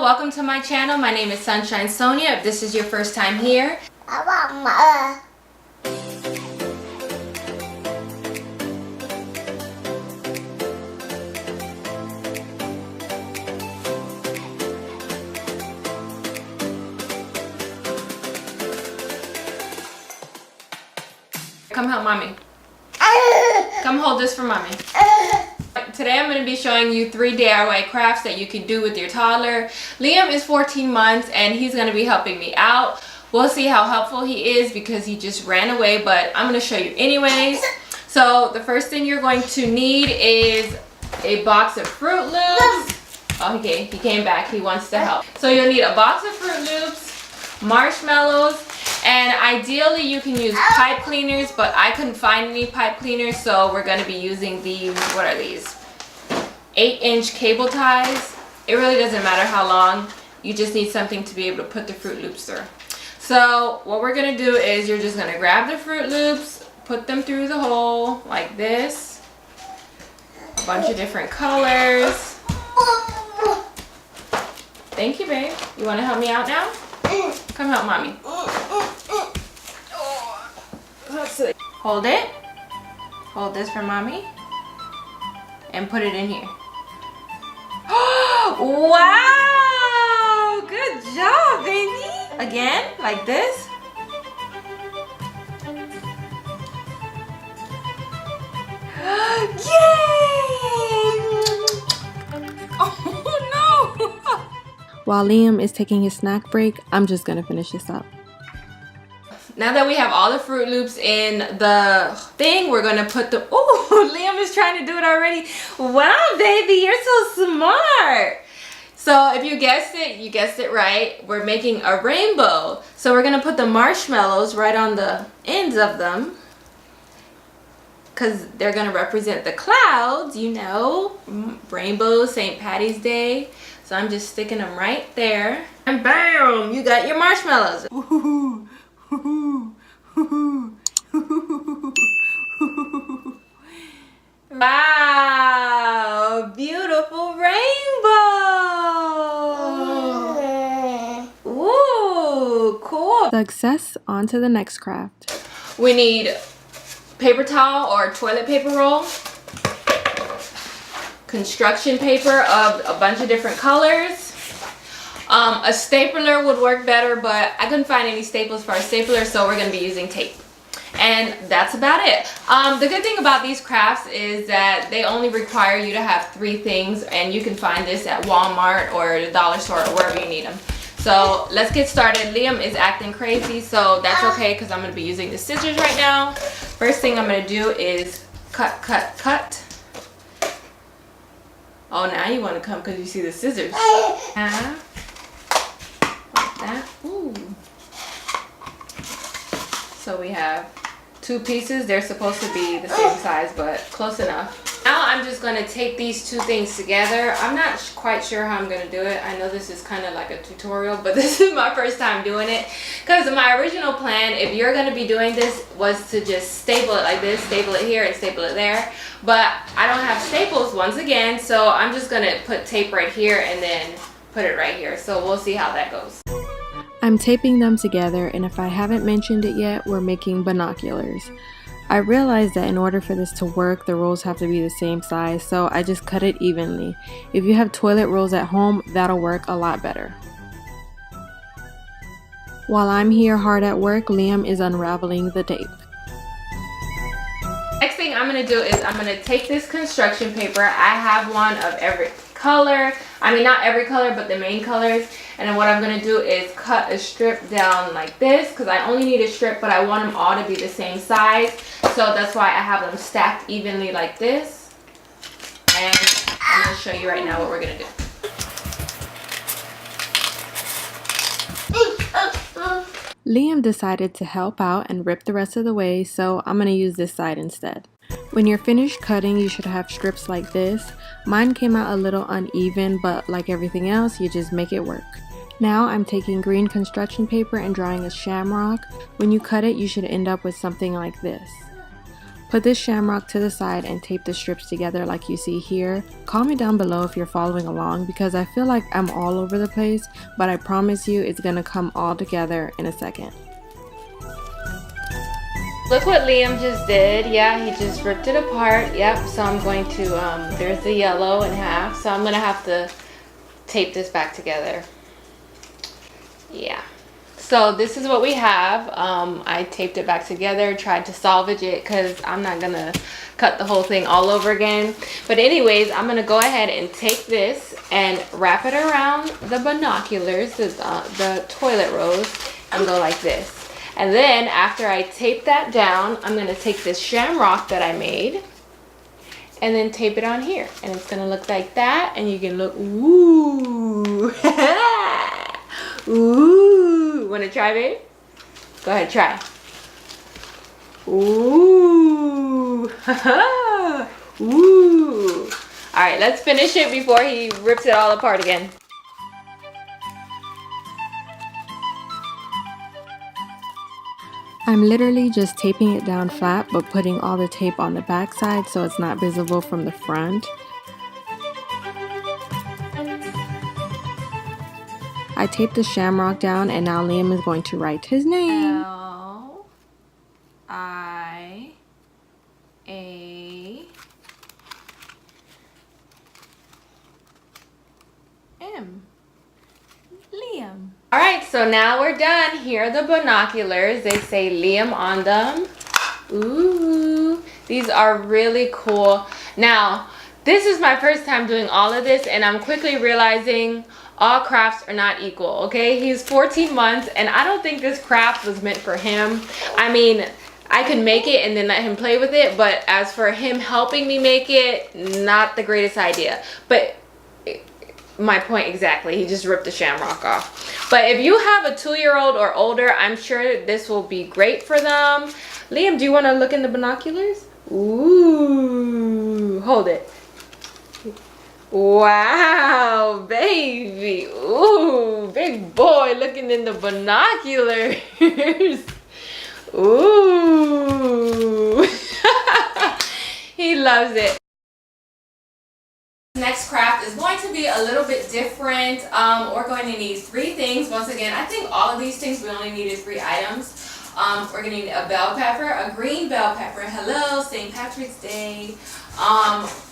welcome to my channel. My name is Sunshine Sonia. If this is your first time here, come help mommy. Come hold this for mommy. Today I'm going to be showing you 3 DIY crafts that you can do with your toddler. Liam is 14 months and he's going to be helping me out. We'll see how helpful he is because he just ran away, but I'm going to show you anyways. So the first thing you're going to need is a box of Fruit Loops. Oh, okay, he came back. He wants to help. So you'll need a box of Fruit Loops, marshmallows, and ideally you can use pipe cleaners, but I couldn't find any pipe cleaners, so we're going to be using these. What are these? 8-inch cable ties. It really doesn't matter how long. You just need something to be able to put the Fruit Loops through. So what we're going to do is you're just going to grab the Fruit Loops, put them through the hole like this. A bunch of different colors. Thank you, babe. You want to help me out now? Come help mommy. Hold it. Hold this for mommy. And put it in here. Wow! Good job, baby. Again, like this. Yay! Oh no! While Liam is taking his snack break, I'm just gonna finish this up. Now that we have all the Fruit Loops in the thing, we're gonna put the, oh, Liam is trying to do it already. Wow, baby, you're so smart. So if you guessed it right. We're making a rainbow. So we're gonna put the marshmallows right on the ends of them, because they're gonna represent the clouds, you know, rainbow, St. Patty's Day. So I'm just sticking them right there. And bam, you got your marshmallows. Wow, beautiful rainbow. Ooh, cool. Success, on to the next craft. We need paper towel or toilet paper roll, construction paper of a bunch of different colors. A stapler would work better, but I couldn't find any staples for our stapler, so we're going to be using tape. And that's about it. The good thing about these crafts is that they only require you to have 3 things, and you can find this at Walmart or the dollar store or wherever you need them. So let's get started. Liam is acting crazy, so that's okay because I'm going to be using the scissors right now. First thing I'm going to do is cut, cut, cut. Oh, now you want to come because you see the scissors. Like that. Ooh. So we have 2 pieces. They're supposed to be the same size, but close enough. Now I'm just going to tape these 2 things together. I'm not quite sure how I'm going to do it. I know this is kind of like a tutorial, but this is my first time doing it. Because my original plan, if you're going to be doing this, was to just staple it like this, staple it here and staple it there. But I don't have staples once again, so I'm just going to put tape right here and then put it right here. So we'll see how that goes. I'm taping them together, and if I haven't mentioned it yet, we're making binoculars. I realized that in order for this to work, the rolls have to be the same size, so I just cut it evenly. If you have toilet rolls at home, that'll work a lot better. While I'm here hard at work, Liam is unraveling the tape. Next thing I'm going to do is I'm going to take this construction paper. I have one of every color. I mean, not every color, but the main colors. And then what I'm going to do is cut a strip down like this, because I only need a strip, but I want them all to be the same size. So that's why I have them stacked evenly like this. And I'm going to show you right now what we're going to do. Liam decided to help out and rip the rest of the way, so I'm going to use this side instead. When you're finished cutting, you should have strips like this. Mine came out a little uneven, but like everything else, you just make it work. Now I'm taking green construction paper and drawing a shamrock. When you cut it, you should end up with something like this. Put this shamrock to the side and tape the strips together like you see here. Comment down below if you're following along because I feel like I'm all over the place, but I promise you it's gonna come all together in a second. Look what Liam just did. Yeah, he just ripped it apart. Yep, so I'm going to, there's the yellow in half. So I'm gonna have to tape this back together. Yeah. So this is what we have. I taped it back together, tried to salvage it because I'm not gonna cut the whole thing all over again. But anyways, I'm gonna go ahead and take this and wrap it around the binoculars, the toilet rolls, and go like this. And then after I tape that down, I'm gonna take this shamrock that I made and then tape it on here. And it's gonna look like that, and you can look, ooh. Ooh. Wanna try, babe? Go ahead, try. Ooh. Ooh. All right, let's finish it before he rips it all apart again. I'm literally just taping it down flat but putting all the tape on the back side so it's not visible from the front. I taped the shamrock down and now Liam is going to write his name. L-I-A-M. Liam. All right, so now we're done. Here are the binoculars. They say Liam on them. Ooh, these are really cool. Now, this is my first time doing all of this, and I'm quickly realizing all crafts are not equal, okay? He's 14 months, and I don't think this craft was meant for him. I mean, I could make it and then let him play with it, but as for him helping me make it, not the greatest idea. But my point exactly, he just ripped the shamrock off. But if you have a 2-year-old or older, I'm sure this will be great for them. Liam, do you want to look in the binoculars? Ooh, hold it. Wow, baby. Ooh, big boy looking in the binoculars. Ooh. He loves it. Next craft is going to be a little bit different. We're going to need 3 things. Once again, I think all of these things we only needed 3 items. We're going to need a bell pepper, a green bell pepper. Hello, St. Patrick's Day.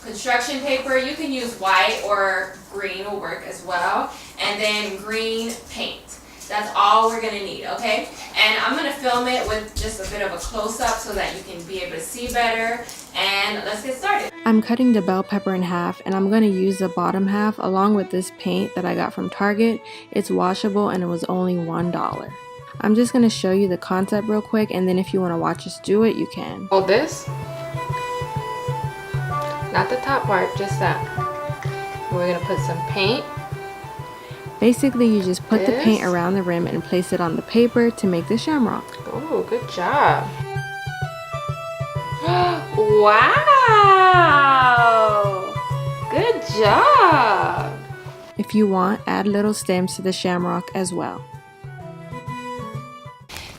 Construction paper. You can use white or green will work as well. And then green paint. That's all we're going to need, okay? And I'm going to film it with just a bit of a close-up so that you can be able to see better. And let's get started. I'm cutting the bell pepper in half and I'm going to use the bottom half along with this paint that I got from Target. It's washable and it was only $1. I'm just going to show you the concept real quick, and then if you want to watch us do it, you can. Hold this. Not the top part, just that. We're going to put some paint. Basically, you just put the paint around the rim and place it on the paper to make the shamrock. Oh, good job. Wow! Good job! If you want, add little stems to the shamrock as well.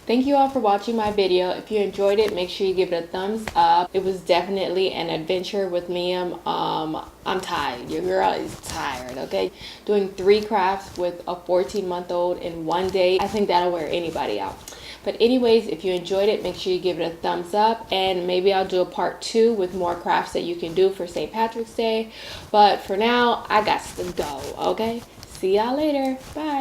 Thank you all for watching my video. If you enjoyed it, make sure you give it a thumbs up. It was definitely an adventure with Liam. I'm tired. Your girl is tired, okay? Doing 3 crafts with a 14-month-old in one day, I think that'll wear anybody out. But anyways, if you enjoyed it, make sure you give it a thumbs up, and maybe I'll do a part 2 with more crafts that you can do for St. Patrick's Day. But for now, I got to go, okay? See y'all later. Bye.